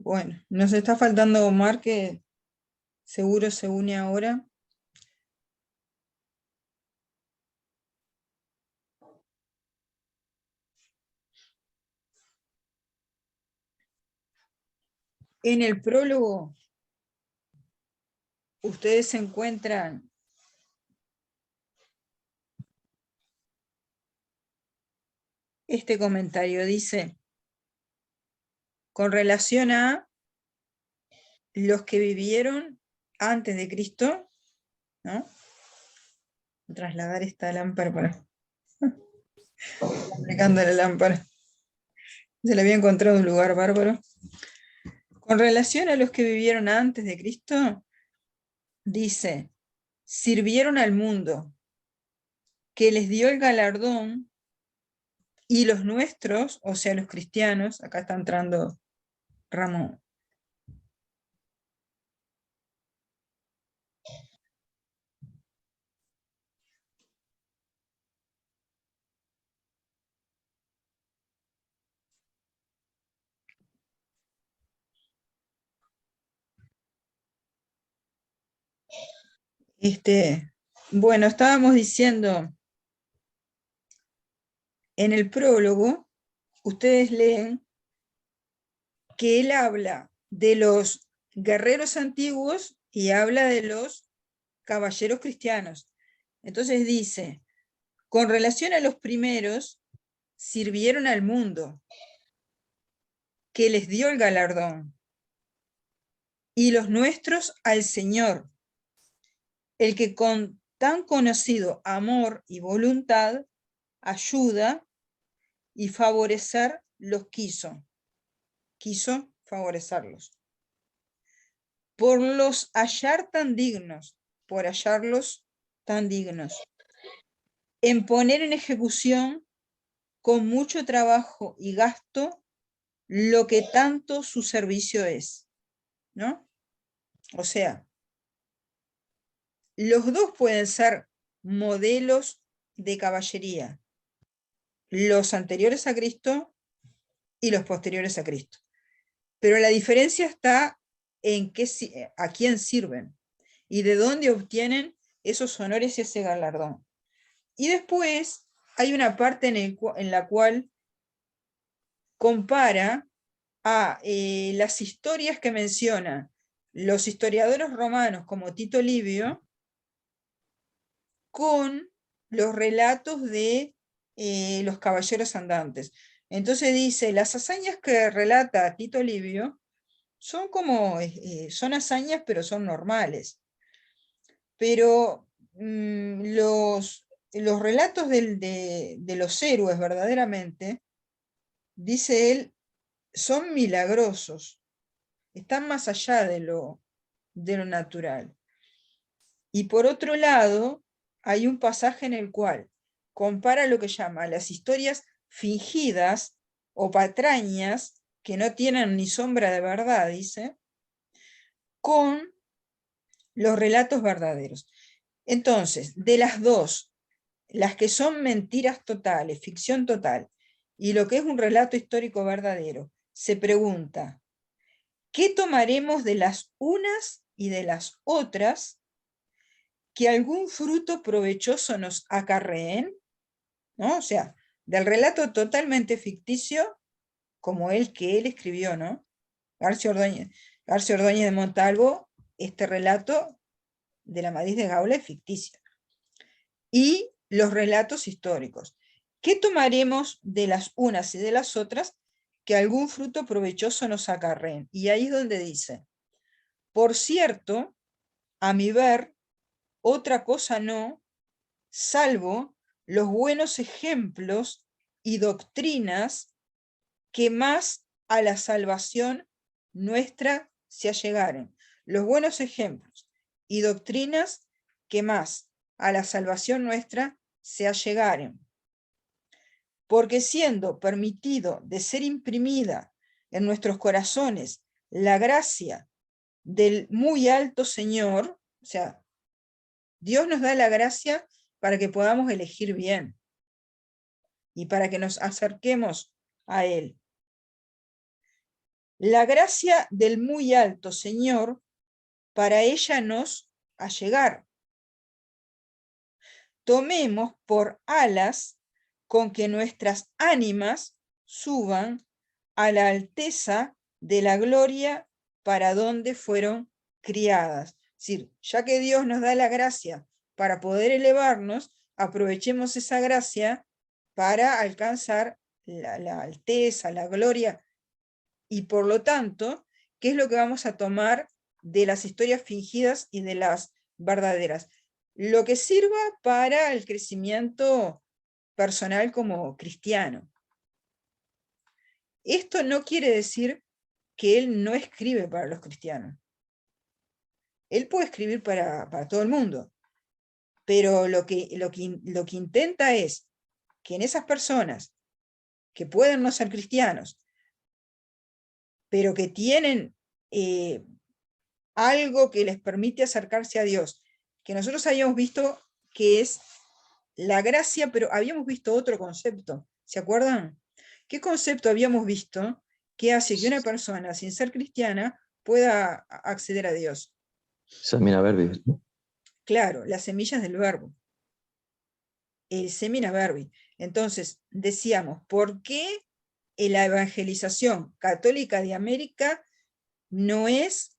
Bueno, nos está faltando Omar, que seguro se une ahora. En el prólogo, ustedes se encuentran este comentario, dice, con relación a los que vivieron antes de Cristo, ¿no? Trasladar esta lámpara para aplicando la lámpara. Se le había encontrado un lugar bárbaro. Con relación a los que vivieron antes de Cristo, dice, sirvieron al mundo, que les dio el galardón, y los nuestros, o sea, los cristianos, acá está entrando Ramón. Bueno, estábamos diciendo, en el prólogo, ustedes leen que él habla de los guerreros antiguos y habla de los caballeros cristianos. Entonces dice, con relación a los primeros, sirvieron al mundo, que les dio el galardón, y los nuestros al Señor, el que con tan conocido amor y voluntad ayuda y favorecer los quiso favorecerlos. Por los hallar tan dignos, por hallarlos tan dignos, en poner en ejecución con mucho trabajo y gasto lo que tanto su servicio es, ¿no? O sea, los dos pueden ser modelos de caballería, los anteriores a Cristo y los posteriores a Cristo. Pero la diferencia está en a quién sirven y de dónde obtienen esos honores y ese galardón. Y después hay una parte en la cual compara a las historias que mencionan los historiadores romanos como Tito Livio con los relatos de los caballeros andantes. Entonces dice, las hazañas que relata Tito Livio son como, son hazañas, pero son normales. Pero los relatos de los héroes verdaderamente, dice él, son milagrosos, están más allá de lo natural. Y por otro lado, hay un pasaje en el cual compara lo que llama las historias fingidas o patrañas, que no tienen ni sombra de verdad, dice, con los relatos verdaderos. Entonces, de las dos, las que son mentiras totales, ficción total, y lo que es un relato histórico verdadero, se pregunta, ¿qué tomaremos de las unas y de las otras que algún fruto provechoso nos acarreen? ¿No? O sea, del relato totalmente ficticio, como el que él escribió, ¿no? García Ordóñez de Montalvo, este relato de la Amadís de Gaula es ficticio. Y los relatos históricos. ¿Qué tomaremos de las unas y de las otras que algún fruto provechoso nos acarreen? Y ahí es donde dice, por cierto, a mi ver, otra cosa no, salvo los buenos ejemplos y doctrinas que más a la salvación nuestra se allegaren. Los buenos ejemplos y doctrinas que más a la salvación nuestra se allegaren. Porque siendo permitido de ser imprimida en nuestros corazones la gracia del muy alto Señor, o sea, Dios nos da la gracia para que podamos elegir bien y para que nos acerquemos a Él. la gracia del muy alto Señor para ella nos allegar. Tomemos por alas con que nuestras ánimas suban a la alteza de la gloria para donde fueron criadas. Es decir, ya que Dios nos da la gracia para poder elevarnos, aprovechemos esa gracia para alcanzar la alteza, la gloria, y por lo tanto, ¿qué es lo que vamos a tomar de las historias fingidas y de las verdaderas? Lo que sirva para el crecimiento personal como cristiano. Esto no quiere decir que él no escribe para los cristianos. Él puede escribir para todo el mundo, pero lo que intenta es que en esas personas que pueden no ser cristianos, pero que tienen algo que les permite acercarse a Dios, que nosotros habíamos visto que es la gracia, pero habíamos visto otro concepto, ¿se acuerdan? ¿Qué concepto habíamos visto que hace que una persona sin ser cristiana pueda acceder a Dios? Semina verbis, ¿no? Claro, las semillas del verbo. El semina verbi. Entonces, decíamos, ¿por qué la evangelización católica de América no es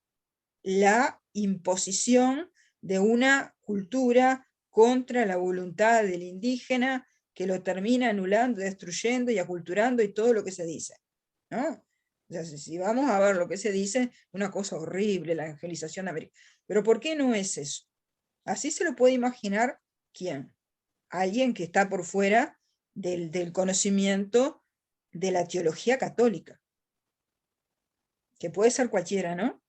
la imposición de una cultura contra la voluntad del indígena que lo termina anulando, destruyendo y aculturando y todo lo que se dice, ¿no? O sea, si vamos a ver lo que se dice, una cosa horrible, la evangelización de América. Pero ¿por qué no es eso? Así se lo puede imaginar quién. Alguien que está por fuera del conocimiento de la teología católica, que puede ser cualquiera, ¿no?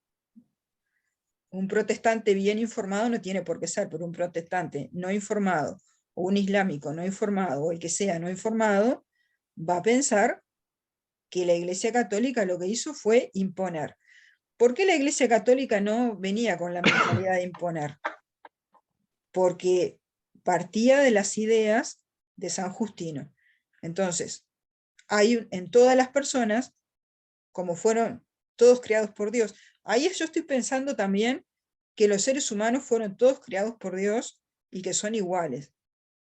Un protestante bien informado no tiene por qué ser, pero un protestante no informado, o un islámico no informado, o el que sea no informado, va a pensar que la Iglesia Católica lo que hizo fue imponer. ¿Por qué la Iglesia Católica no venía con la mentalidad de imponer? Porque partía de las ideas de San Justino. Entonces, hay en todas las personas, como fueron todos creados por Dios, ahí yo estoy pensando también que los seres humanos fueron todos creados por Dios y que son iguales.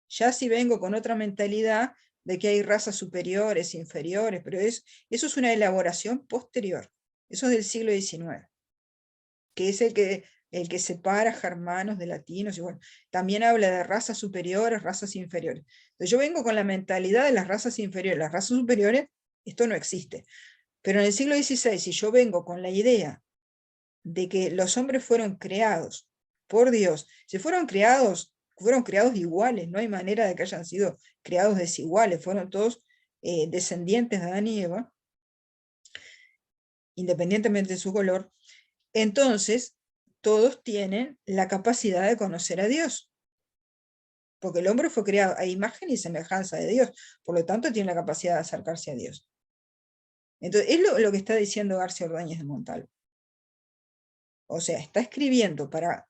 Ya si vengo con otra mentalidad de que hay razas superiores, inferiores, pero eso es una elaboración posterior. Eso es del siglo XIX, que es el que separa germanos de latinos, y bueno, también habla de razas superiores, razas inferiores. Entonces yo vengo con la mentalidad de las razas inferiores. Las razas superiores, esto no existe. Pero en el siglo XVI, si yo vengo con la idea de que los hombres fueron creados por Dios, si fueron creados iguales, no hay manera de que hayan sido creados desiguales, fueron todos descendientes de Adán y Eva, independientemente de su color, entonces todos tienen la capacidad de conocer a Dios, porque el hombre fue creado a imagen y semejanza de Dios, por lo tanto tiene la capacidad de acercarse a Dios. Entonces, es lo que está diciendo García Ordóñez de Montalvo. O sea, está escribiendo para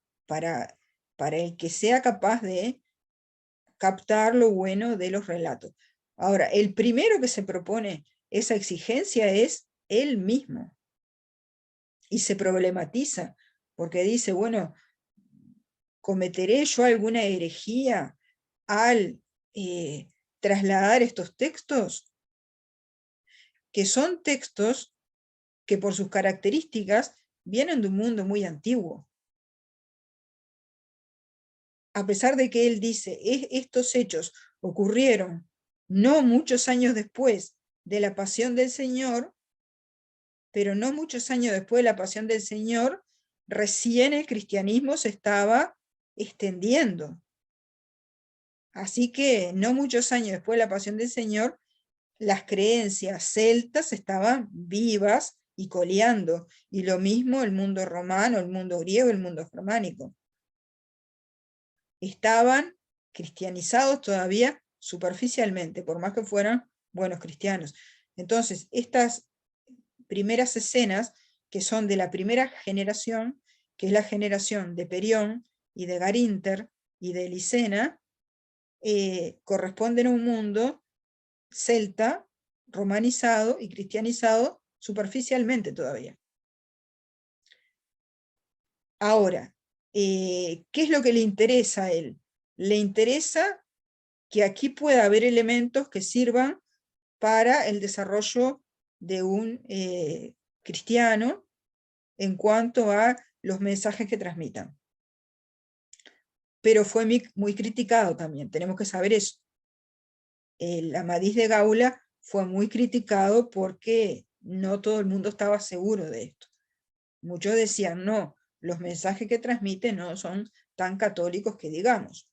el que sea capaz de captar lo bueno de los relatos. Ahora, el primero que se propone esa exigencia es él mismo. Y se problematiza, porque dice, bueno, ¿cometeré yo alguna herejía al trasladar estos textos? Que son textos que por sus características vienen de un mundo muy antiguo. A pesar de que él dice, estos hechos ocurrieron no muchos años después de la pasión del Señor, pero no muchos años después de la pasión del Señor, recién el cristianismo se estaba extendiendo. Así que no muchos años después de la pasión del Señor, las creencias celtas estaban vivas y coleando, y lo mismo el mundo romano, el mundo griego, el mundo germánico. Estaban cristianizados todavía superficialmente, por más que fueran buenos cristianos. Entonces, estas primeras escenas, que son de la primera generación, que es la generación de Perión y de Garinter y de Licena, corresponden a un mundo celta, romanizado y cristianizado superficialmente todavía. Ahora, ¿qué es lo que le interesa a él? Le interesa que aquí pueda haber elementos que sirvan para el desarrollo de un cristiano en cuanto a los mensajes que transmitan. Pero fue muy criticado también, tenemos que saber eso. El Amadís de Gaula fue muy criticado porque no todo el mundo estaba seguro de esto. Muchos decían, no, los mensajes que transmite no son tan católicos que digamos.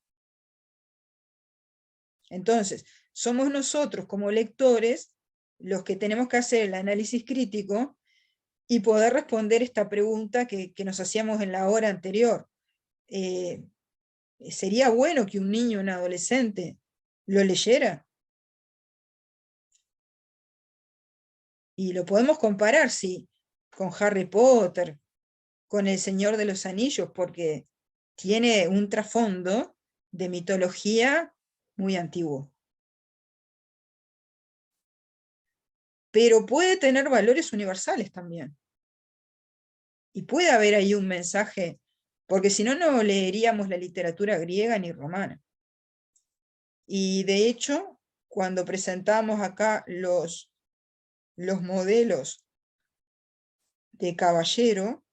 Entonces, somos nosotros como lectores los que tenemos que hacer el análisis crítico y poder responder esta pregunta que nos hacíamos en la hora anterior. ¿Sería bueno que un niño, un adolescente, lo leyera? Y lo podemos comparar, sí, con Harry Potter, con El Señor de los Anillos, porque tiene un trasfondo de mitología muy antiguo. Pero puede tener valores universales también. Y puede haber ahí un mensaje, porque si no, no leeríamos la literatura griega ni romana. Y de hecho, cuando presentamos acá los modelos de caballero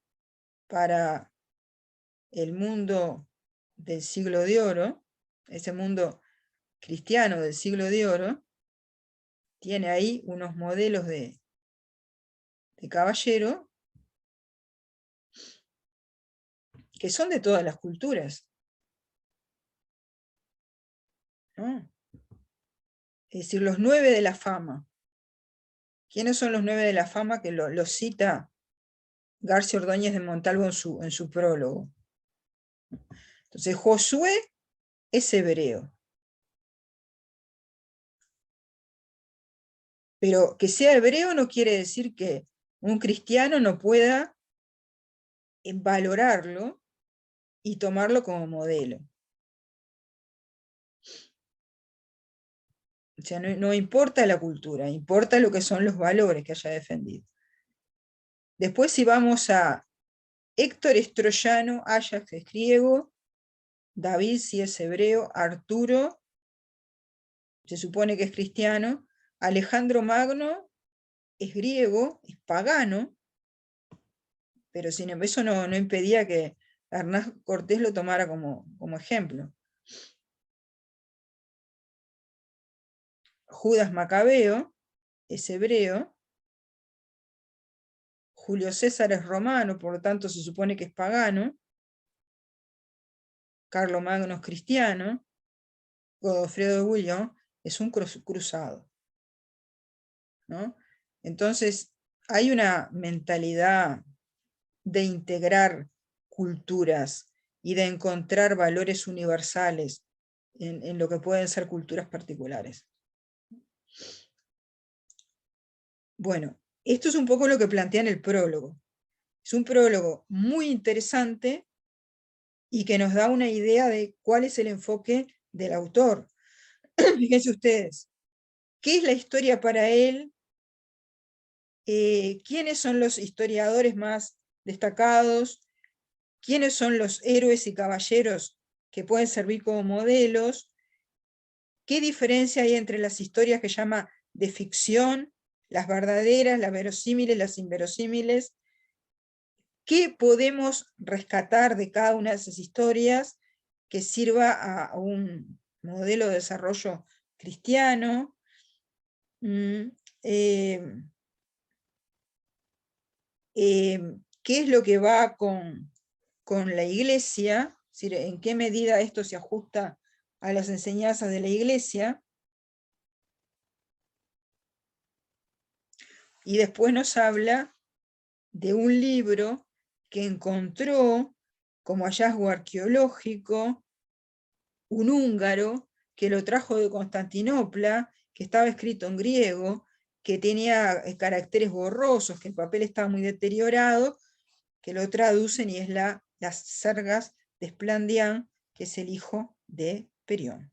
para el mundo del siglo de oro, ese mundo cristiano del siglo de oro, tiene ahí unos modelos de caballero que son de todas las culturas, ¿no? Es decir, los 9 de la fama. ¿Quiénes son los 9 de la fama? Que lo cita García Ordóñez de Montalvo en su prólogo. Entonces, Josué es hebreo. Pero que sea hebreo no quiere decir que un cristiano no pueda valorarlo y tomarlo como modelo. O sea, no importa la cultura, importa lo que son los valores que haya defendido. Después, si vamos a Héctor es troyano, Ajax es griego, David sí es hebreo, Arturo se supone que es cristiano, Alejandro Magno es griego, es pagano, pero sin embargo eso no impedía que Hernán Cortés lo tomara como ejemplo. Judas Macabeo es hebreo, Julio César es romano, por lo tanto se supone que es pagano, Carlomagno es cristiano, Godofredo de Bouillon es un cruzado, ¿no? Entonces, hay una mentalidad de integrar culturas y de encontrar valores universales en lo que pueden ser culturas particulares. Bueno, esto es un poco lo que plantea en el prólogo. Es un prólogo muy interesante y que nos da una idea de cuál es el enfoque del autor. Fíjense ustedes, ¿qué es la historia para él? ¿Quiénes son los historiadores más destacados? ¿Quiénes son los héroes y caballeros que pueden servir como modelos? ¿Qué diferencia hay entre las historias que llama de ficción, las verdaderas, las verosímiles, las inverosímiles? ¿Qué podemos rescatar de cada una de esas historias que sirva a un modelo de desarrollo cristiano? ¿Qué es lo que va con la iglesia? Es decir, ¿en qué medida esto se ajusta a las enseñanzas de la iglesia? Y después nos habla de un libro que encontró como hallazgo arqueológico un húngaro que lo trajo de Constantinopla, que estaba escrito en griego, que tenía caracteres borrosos, que el papel estaba muy deteriorado, que lo traducen y es las Sergas de Esplandián, que es el hijo de Perión.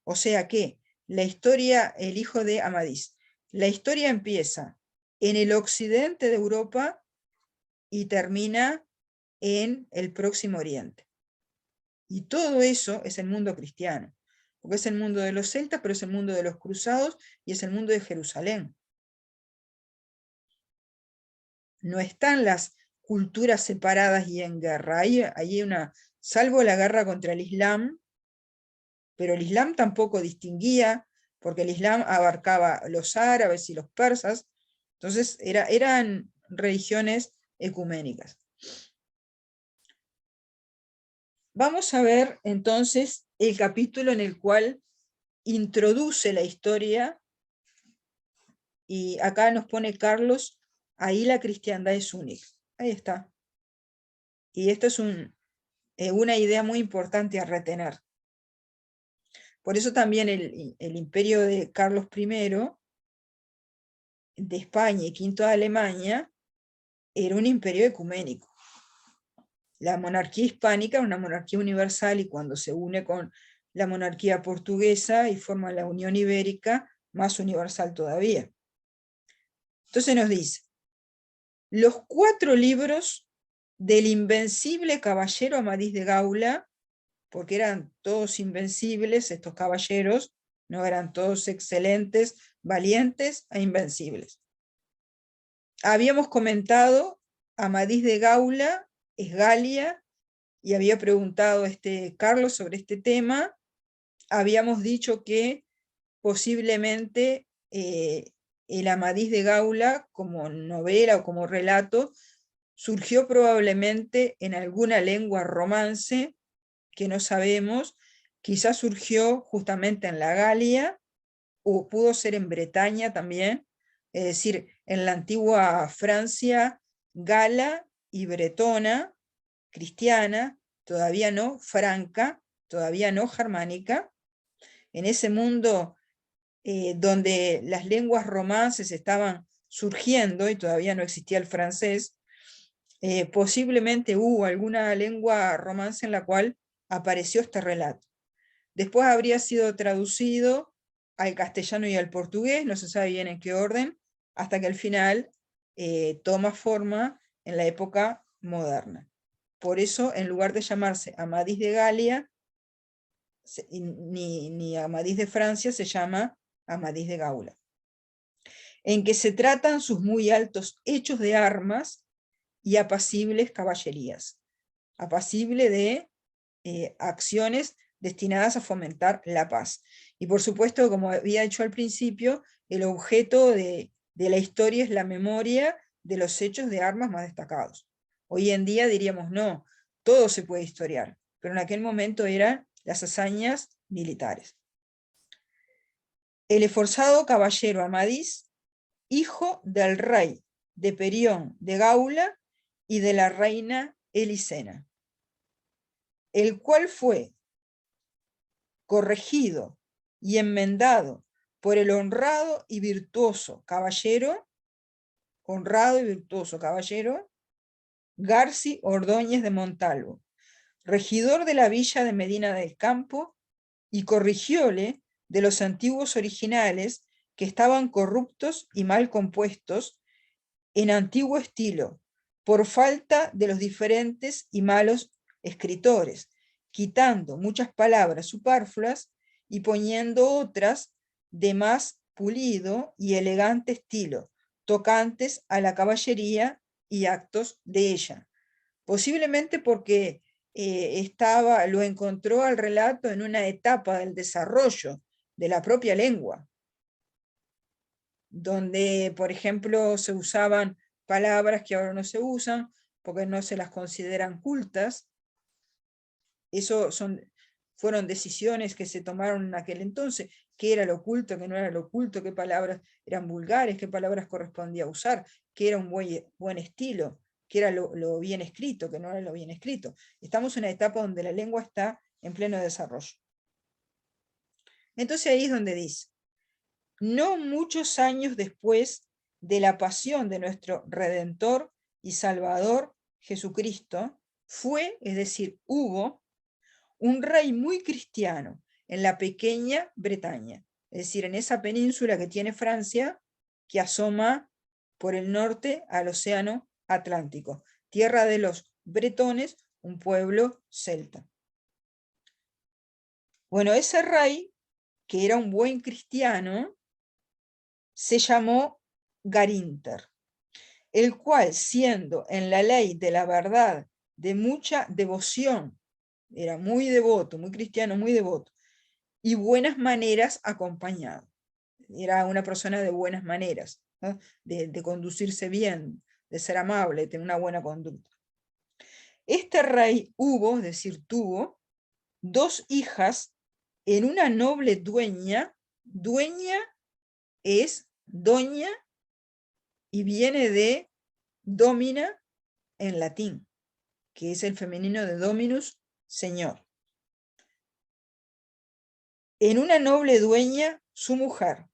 O sea que la historia, el hijo de Amadís, la historia empieza en el occidente de Europa y termina en el Próximo Oriente. Y todo eso es el mundo cristiano, porque es el mundo de los celtas, pero es el mundo de los cruzados y es el mundo de Jerusalén. No están las culturas separadas y en guerra. Hay una, salvo la guerra contra el Islam, pero el Islam tampoco distinguía, porque el Islam abarcaba los árabes y los persas, entonces eran religiones ecuménicas. Vamos a ver entonces el capítulo en el cual introduce la historia, y acá nos pone Carlos, ahí la cristiandad es única. Ahí está. Y esto es una idea muy importante a retener. Por eso también el imperio de Carlos I, de España y V de Alemania, era un imperio ecuménico. La monarquía hispánica era una monarquía universal, y cuando se une con la monarquía portuguesa y forma la Unión Ibérica, más universal todavía. Entonces nos dice, los 4 libros del invencible caballero Amadís de Gaula, porque eran todos invencibles estos caballeros, no eran todos excelentes, valientes e invencibles. Habíamos comentado, Amadís de Gaula es Galia, y había preguntado Carlos sobre este tema. Habíamos dicho que posiblemente el Amadís de Gaula, como novela o como relato, surgió probablemente en alguna lengua romance, que no sabemos, quizás surgió justamente en la Galia, o pudo ser en Bretaña también, es decir, en la antigua Francia, gala y bretona, cristiana, todavía no franca, todavía no germánica, en ese mundo donde las lenguas romances estaban surgiendo y todavía no existía el francés, posiblemente hubo alguna lengua romance en la cual apareció este relato. Después habría sido traducido al castellano y al portugués, no se sabe bien en qué orden, hasta que al final toma forma en la época moderna. Por eso, en lugar de llamarse Amadís de Galia, ni Amadís de Francia, se llama Amadís de Gaula, en que se tratan sus muy altos hechos de armas y apacibles caballerías, apacible de acciones destinadas a fomentar la paz. Y por supuesto, como había dicho al principio, el objeto de la historia es la memoria de los hechos de armas más destacados. Hoy en día diríamos, no, todo se puede historiar, pero en aquel momento eran las hazañas militares. El esforzado caballero Amadís, hijo del rey de Perión de Gaula y de la reina Elisena, el cual fue corregido y enmendado por el honrado y virtuoso caballero, Garci Ordóñez de Montalvo, regidor de la villa de Medina del Campo, y corrigióle de los antiguos originales que estaban corruptos y mal compuestos en antiguo estilo, por falta de los diferentes y malos escritores, quitando muchas palabras superfluas y poniendo otras de más pulido y elegante estilo, tocantes a la caballería y actos de ella. Posiblemente porque lo encontró al relato en una etapa del desarrollo de la propia lengua, donde, por ejemplo, se usaban palabras que ahora no se usan, porque no se las consideran cultas. Eso fueron decisiones que se tomaron en aquel entonces, qué era lo culto, qué no era lo culto, qué palabras eran vulgares, qué palabras correspondía usar, qué era un buen estilo, qué era lo bien escrito, qué no era lo bien escrito. Estamos en una etapa donde la lengua está en pleno desarrollo. Entonces ahí es donde dice, no muchos años después de la pasión de nuestro Redentor y Salvador Jesucristo, es decir, hubo un rey muy cristiano en la pequeña Bretaña, es decir, en esa península que tiene Francia, que asoma por el norte al océano Atlántico, tierra de los bretones, un pueblo celta. Bueno, ese rey, que era un buen cristiano, se llamó Garinter, el cual, siendo en la ley de la verdad de mucha devoción, era muy devoto, muy cristiano, muy devoto, y buenas maneras acompañado. Era una persona de buenas maneras, ¿no? de conducirse bien, de ser amable, de tener una buena conducta. Este rey hubo, es decir, tuvo, 2 hijas en una noble dueña. Dueña es doña y viene de domina en latín, que es el femenino de dominus, señor. En una noble dueña, su mujer.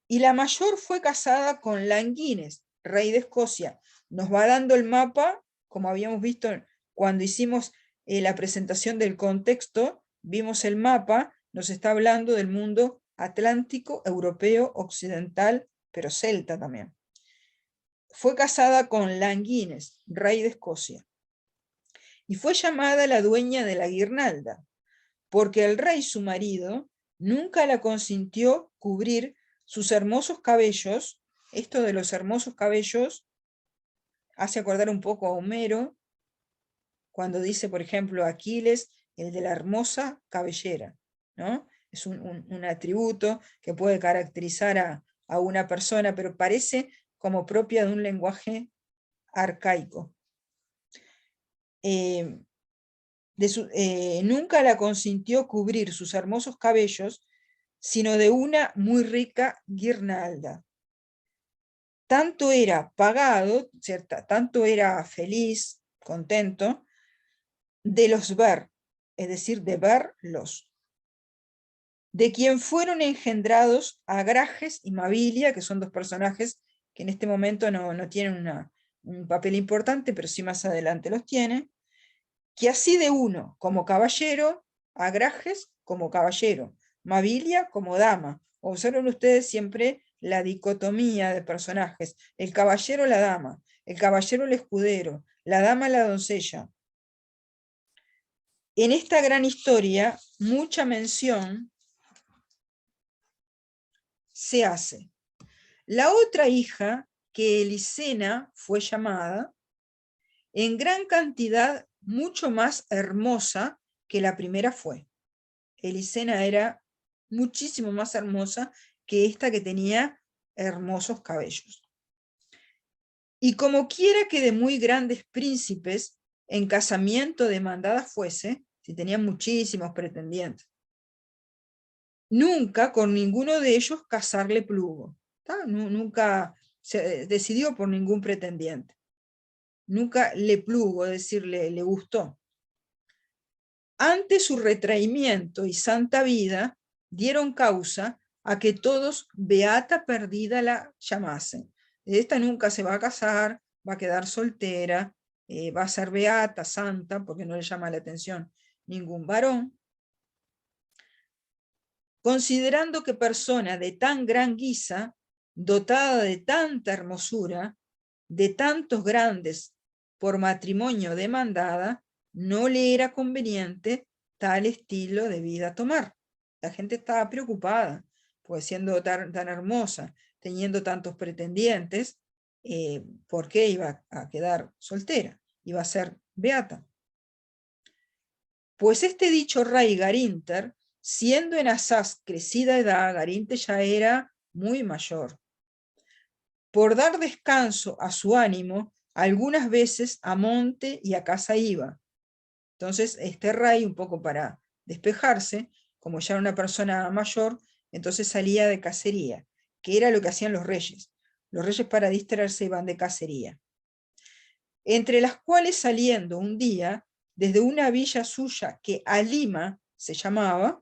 Y la mayor fue casada con Languines, rey de Escocia. Nos va dando el mapa, como habíamos visto cuando hicimos la presentación del contexto, vimos el mapa, nos está hablando del mundo atlántico, europeo, occidental, pero celta también. Fue casada con Languines, rey de Escocia, y fue llamada la dueña de la guirnalda, porque el rey su marido nunca la consintió cubrir sus hermosos cabellos. Esto de los hermosos cabellos hace acordar un poco a Homero, cuando dice, por ejemplo, Aquiles, el de la hermosa cabellera, ¿no? Es un atributo que puede caracterizar a una persona, pero parece como propia de un lenguaje arcaico. Nunca la consintió cubrir sus hermosos cabellos, sino de una muy rica guirnalda. Tanto era pagado, ¿cierto? Tanto era feliz, contento, de los ver, es decir, de verlos, de quien fueron engendrados Agrajes y Mabilia, que son 2 personajes que en este momento no tienen un papel importante, pero sí más adelante los tiene, que así de uno como caballero, Agrajes como caballero, Mabilia como dama. Observen ustedes siempre la dicotomía de personajes, el caballero la dama, el caballero el escudero, la dama la doncella. En esta gran historia, mucha mención se hace. La otra hija, que Elisena fue llamada, en gran cantidad mucho más hermosa que la primera fue. Elisena era muchísimo más hermosa que esta que tenía hermosos cabellos. Y como quiera que de muy grandes príncipes en casamiento demandada fuese, si tenía muchísimos pretendientes, nunca con ninguno de ellos casarle plugo. Nunca se decidió por ningún pretendiente. Nunca le plugo, es decir, le gustó. Ante su retraimiento y santa vida, dieron causa a que todos beata perdida la llamasen. Esta nunca se va a casar, va a quedar soltera, va a ser beata, santa, porque no le llama la atención ningún varón. Considerando que persona de tan gran guisa, dotada de tanta hermosura, de tantos grandes por matrimonio demandada, no le era conveniente tal estilo de vida tomar. La gente estaba preocupada, pues siendo tan hermosa, teniendo tantos pretendientes, ¿por qué iba a quedar soltera? Iba a ser beata. Pues este dicho rey Garinter, siendo en asaz crecida edad, Garinter ya era muy mayor. Por dar descanso a su ánimo, algunas veces a monte y a casa iba. Entonces este rey, un poco para despejarse, como ya era una persona mayor, entonces salía de cacería, que era lo que hacían los reyes. Los reyes para distraerse iban de cacería. Entre las cuales saliendo un día, desde una villa suya que Alima se llamaba,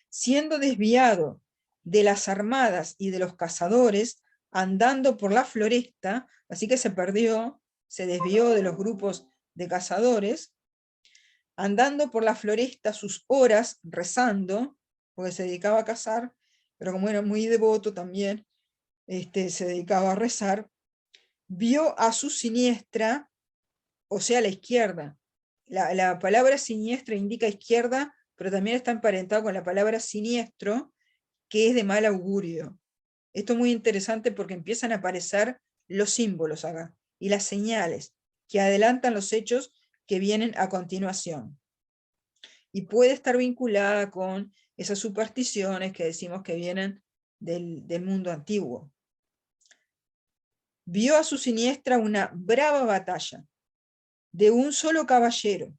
siendo desviado de las armadas y de los cazadores, andando por la floresta, así que se perdió, se desvió de los grupos de cazadores, andando por la floresta sus horas rezando, porque se dedicaba a cazar, pero como era muy devoto también, se dedicaba a rezar, vio a su siniestra, o sea, a la izquierda. La palabra siniestra indica izquierda, pero también está emparentado con la palabra siniestro, que es de mal augurio. Esto es muy interesante porque empiezan a aparecer los símbolos acá y las señales que adelantan los hechos que vienen a continuación. Y puede estar vinculada con esas supersticiones que decimos que vienen del mundo antiguo. Vio a su siniestra una brava batalla de un solo caballero,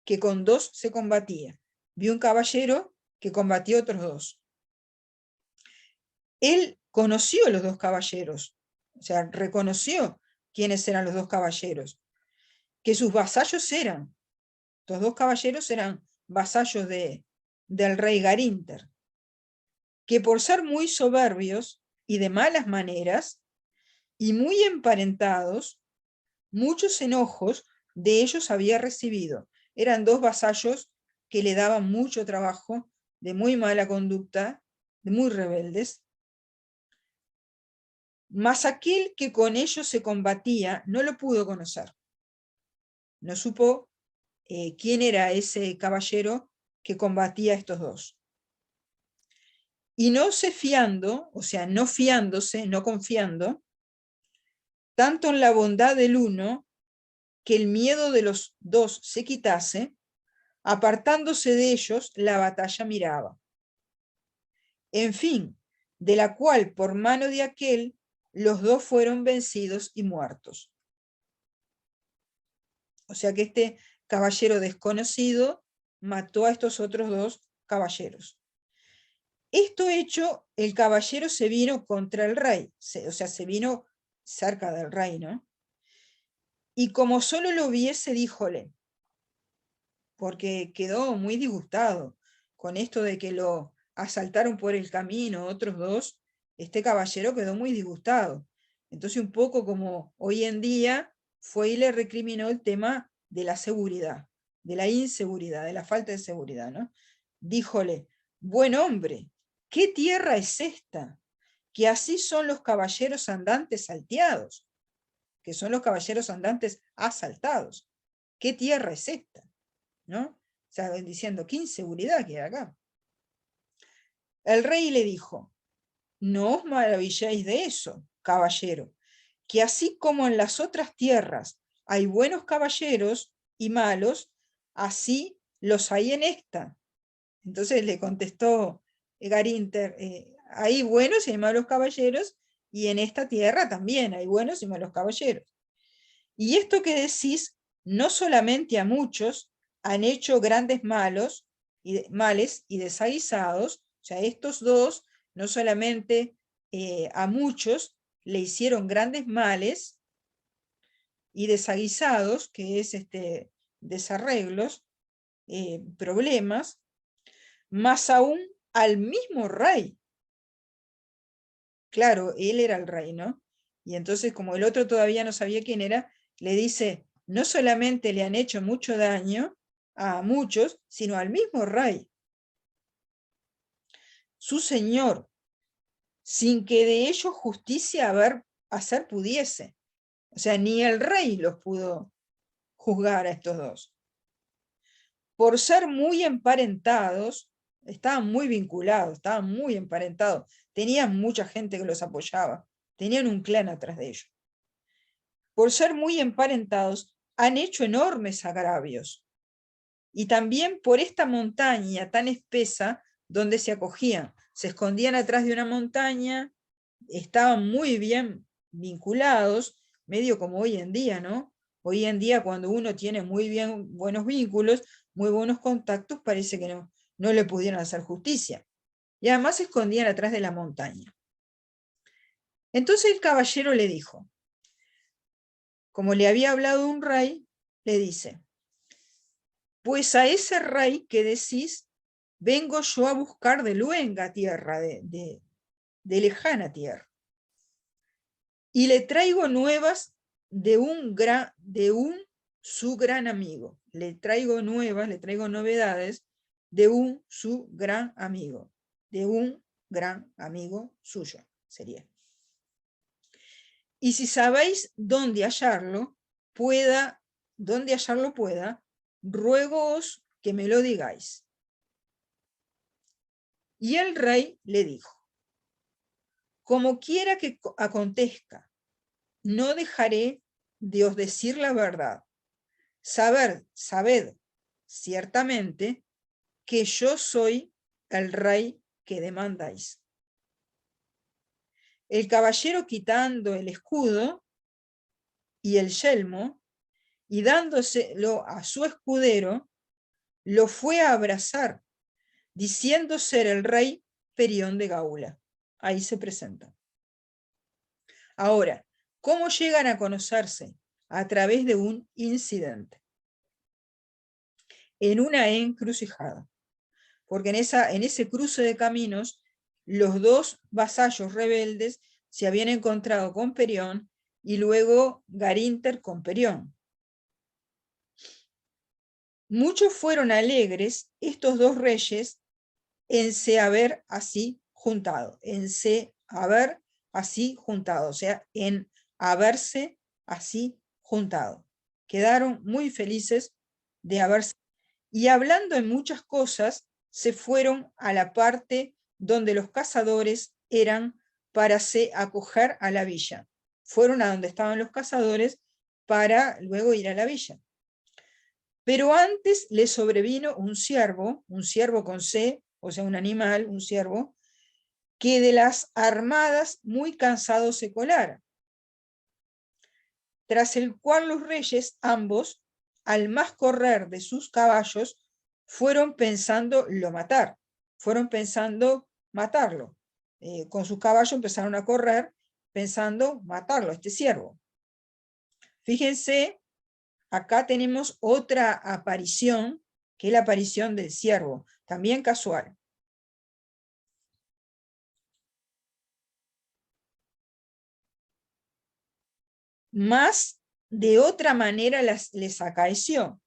que con dos se combatía. Vio un caballero que combatió a otros dos. Él conoció a los dos caballeros, o sea, reconoció quiénes eran los dos caballeros, que sus vasallos eran, los dos caballeros eran vasallos del rey Garinter, que por ser muy soberbios y de malas maneras, y muy emparentados, muchos enojos de ellos había recibido. Eran dos vasallos que le daban mucho trabajo, de muy mala conducta, de muy rebeldes. Mas aquel que con ellos se combatía no lo pudo conocer. No supo quién era ese caballero que combatía a estos dos. Y no se fiando, o sea, no fiándose, no confiando, tanto en la bondad del uno, que el miedo de los dos se quitase, apartándose de ellos, la batalla miraba. En fin, de la cual por mano de aquel, los dos fueron vencidos y muertos. O sea que este caballero desconocido mató a estos otros dos caballeros. Esto hecho, el caballero se vino contra el rey, o sea, se vino cerca del rey, ¿no? Y como solo lo viese, díjole, porque quedó muy disgustado con esto de que lo asaltaron por el camino otros dos, este caballero quedó muy disgustado. Entonces un poco como hoy en día fue y le recriminó el tema de la seguridad, de la inseguridad, de la falta de seguridad, ¿no? Díjole, buen hombre, ¿qué tierra es esta? Que así son los caballeros andantes salteados, que son los caballeros andantes asaltados. ¿Qué tierra es esta? ¿No? O sea, diciendo, qué inseguridad que hay acá. El rey le dijo, no os maravilléis de eso, caballero, que así como en las otras tierras hay buenos caballeros y malos, así los hay en esta. Entonces le contestó Garinter, hay buenos y hay malos caballeros, y en esta tierra también hay buenos y malos caballeros. Y esto que decís, no solamente a muchos han hecho grandes males y desaguisados, o sea, estos dos, no solamente a muchos le hicieron grandes males y desaguisados, que es desarreglos, problemas, más aún al mismo rey. Claro, él era el rey, ¿no? Y entonces, como el otro todavía no sabía quién era, le dice, no solamente le han hecho mucho daño a muchos, sino al mismo rey, su señor, sin que de ellos justicia hacer pudiese. O sea, ni el rey los pudo juzgar a estos dos. Por ser muy emparentados, estaban muy vinculados, estaban muy emparentados, tenían mucha gente que los apoyaba, tenían un clan atrás de ellos. Por ser muy emparentados, han hecho enormes agravios. Y también por esta montaña tan espesa donde se acogían. Se escondían atrás de una montaña, estaban muy bien vinculados, medio como hoy en día, ¿no? Hoy en día cuando uno tiene muy bien buenos vínculos, muy buenos contactos, parece que no le pudieron hacer justicia. Y además se escondían atrás de la montaña. Entonces el caballero le dijo, como le había hablado un rey, le dice, pues a ese rey que decís, vengo yo a buscar de luenga tierra, de lejana tierra. Y le traigo nuevas de su gran amigo. Le traigo nuevas, le traigo novedades de su gran amigo. De un gran amigo suyo, sería. y si sabéis dónde hallarlo pueda, ruégoos que me lo digáis. Y el rey le dijo: como quiera que acontezca, no dejaré de os decir la verdad. Sabed ciertamente que yo soy el rey que demandáis. El caballero, quitando el escudo y el yelmo, y dándoselo a su escudero, lo fue a abrazar, diciendo ser el rey Perión de Gaula. Ahí se presenta. Ahora, ¿cómo llegan a conocerse? A través de un incidente, en una encrucijada, porque en ese cruce de caminos, los dos vasallos rebeldes se habían encontrado con Perión, y luego Garinter con Perión. Muchos fueron alegres estos dos reyes en se haber así juntado, o sea, en haberse así juntado. Quedaron muy felices de haberse. Y hablando en muchas cosas, se fueron a la parte donde los cazadores eran para se acoger a la villa. Fueron a donde estaban los cazadores para luego ir a la villa. Pero antes le sobrevino un ciervo con C, o sea, un animal, un ciervo, que de las armadas muy cansado se colara. Tras el cual los reyes, ambos, al más correr de sus caballos, fueron pensando matarlo. Con sus caballos empezaron a correr pensando matarlo, este ciervo. Fíjense, acá tenemos otra aparición, que es la aparición del ciervo, también casual. Más de otra manera les acaeció,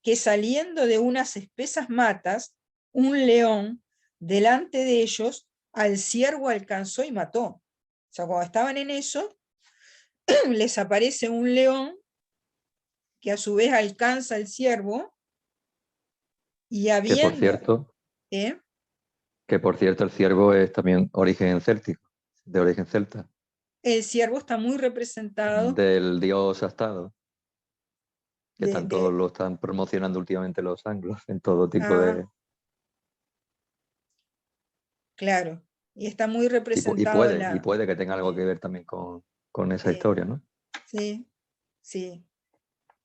que saliendo de unas espesas matas, un león delante de ellos al ciervo alcanzó y mató. O sea, cuando estaban en eso, les aparece un león que a su vez alcanza al ciervo, y Que por habiendo... cierto, ¿eh? el ciervo es también origen céltico, de origen celta, El ciervo está muy representado del dios astado, que de, tanto de- lo están promocionando últimamente los anglos en todo tipo ah, de... claro, y está muy Y representado en puede, y la... puede que tenga algo eh, que ver también con esa eh, historia, ¿no? sí, sí.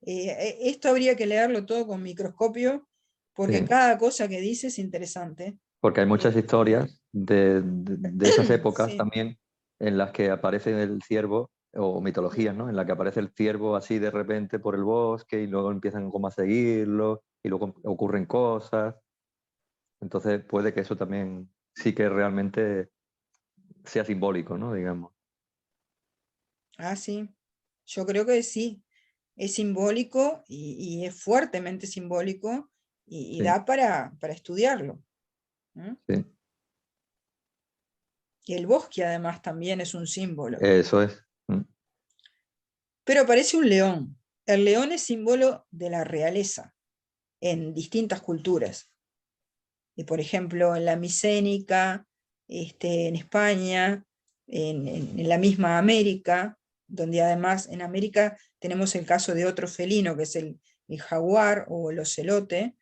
Esto habría que leerlo todo con microscopio, porque Sí, cada cosa que dice es interesante. porque hay muchas Eh, historias de esas épocas sí. también en las que aparece el ciervo, o mitologías, ¿no? En la que aparece el ciervo así de repente por el bosque y luego empiezan como a seguirlo y luego ocurren cosas. Entonces puede que eso también sí que realmente sea simbólico, ¿no? Digamos. Ah, sí. Yo creo que sí. Es simbólico y es fuertemente simbólico, y Sí, da para estudiarlo. ¿Mm? sí. Y el bosque además también es un símbolo. Eso es. Pero aparece un león. El león es símbolo de la realeza en distintas culturas. Y por ejemplo, en la micénica, en España, en la misma América, donde además en América tenemos el caso de otro felino, que es el jaguar o el ocelote,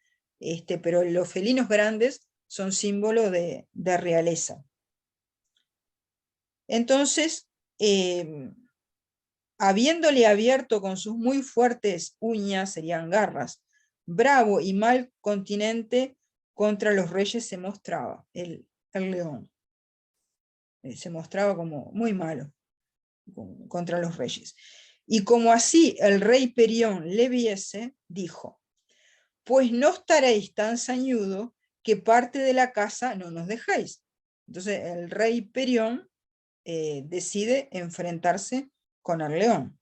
pero los felinos grandes son símbolo de realeza. Entonces, habiéndole abierto con sus muy fuertes uñas, serían garras, bravo y mal continente, contra los reyes se mostraba el león. Se mostraba como muy malo contra los reyes. Y como así el rey Perión le viese, dijo: pues no estaréis tan sañudo que parte de la casa no nos dejáis. Entonces el rey Perión decide enfrentarse con el león.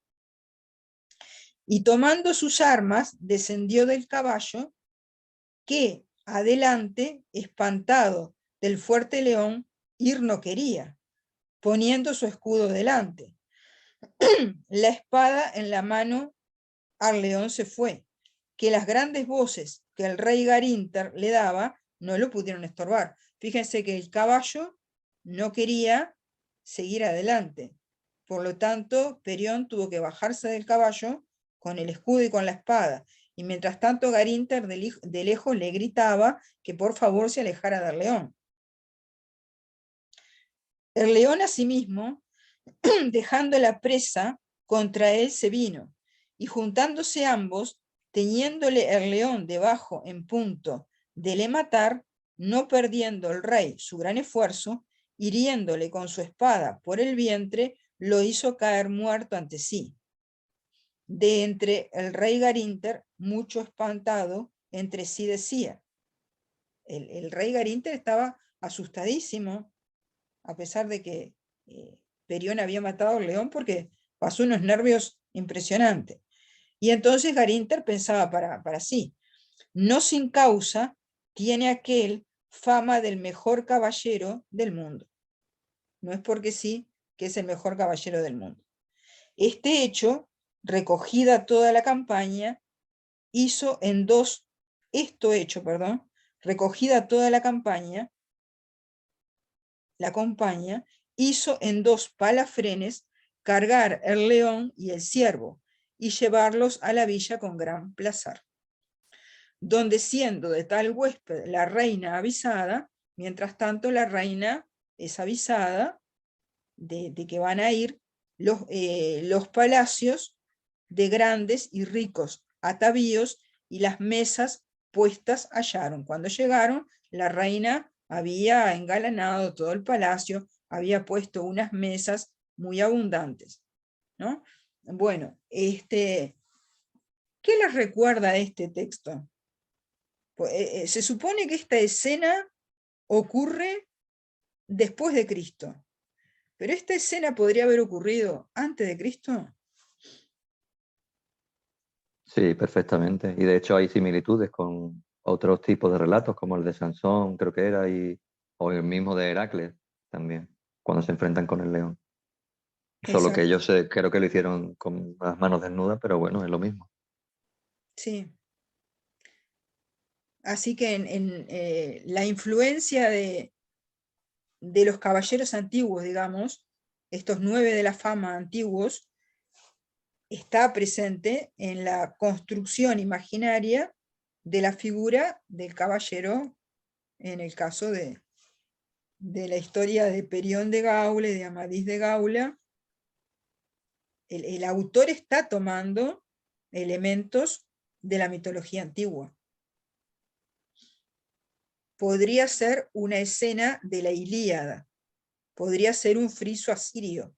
Y tomando sus armas, descendió del caballo, que adelante, espantado del fuerte león, ir no quería, poniendo su escudo delante. La espada en la mano al león se fue, que las grandes voces que el rey Garinter le daba no lo pudieron estorbar. Fíjense que el caballo no quería seguir adelante. Por lo tanto, Perión tuvo que bajarse del caballo con el escudo y con la espada. Y mientras tanto, Garinter de lejos le gritaba que por favor se alejara del león. El león asimismo, dejando la presa, contra él se vino, y juntándose ambos, teniéndole el león debajo en punto de le matar, no perdiendo el rey su gran esfuerzo, hiriéndole con su espada por el vientre, lo hizo caer muerto ante sí. De entre el rey Garinter, mucho espantado, entre sí decía. El rey Garinter estaba asustadísimo, a pesar de que Perión había matado al león, porque pasó unos nervios impresionantes. Y entonces Garinter pensaba para sí, no sin causa tiene aquel fama del mejor caballero del mundo. No es porque sí que es el mejor caballero del mundo. Este hecho, recogida toda la campaña, recogida toda la campaña hizo en 2 palafrenes cargar el león y el ciervo, y llevarlos a la villa con gran placer. Donde siendo de tal huésped la reina avisada, mientras tanto la reina es avisada de que van a ir los palacios de grandes y ricos atavíos, y las mesas puestas hallaron. Cuando llegaron, la reina había engalanado todo el palacio, había puesto unas mesas muy abundantes, ¿no? Bueno, ¿qué les recuerda este texto? Se supone que esta escena ocurre después de Cristo, pero esta escena podría haber ocurrido antes de Cristo. Sí, perfectamente. Y de hecho hay similitudes con otros tipos de relatos, como el de Sansón, creo que era, o el mismo de Heracles también, cuando se enfrentan con el león. Solo que Exacto, ellos creo que lo hicieron con las manos desnudas, pero bueno, es lo mismo. sí. Así que la influencia de los caballeros antiguos, digamos, estos 9 de la fama antiguos, está presente en la construcción imaginaria de la figura del caballero, en el caso de la historia de Perión de Gaula y de Amadís de Gaula. El autor está tomando elementos de la mitología antigua. Podría ser una escena de la Ilíada, podría ser un friso asirio,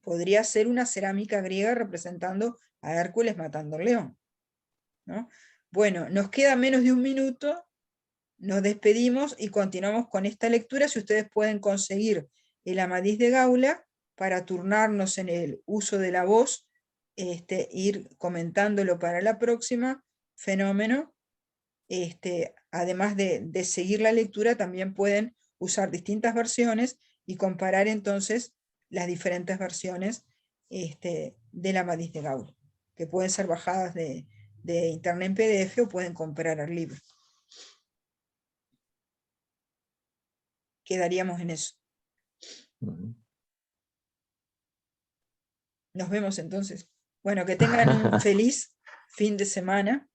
podría ser una cerámica griega representando a Hércules matando al león, ¿no? Bueno, nos queda menos de un minuto, nos despedimos y continuamos con esta lectura. Si ustedes pueden conseguir el Amadís de Gaula para turnarnos en el uso de la voz, ir comentándolo para la próxima, fenómeno. Además de seguir la lectura, también pueden usar distintas versiones y comparar entonces las diferentes versiones del Amadís de Gaula, que pueden ser bajadas de internet en PDF o pueden comprar el libro. Quedaríamos en eso. Nos vemos entonces. Bueno, que tengan un feliz fin de semana.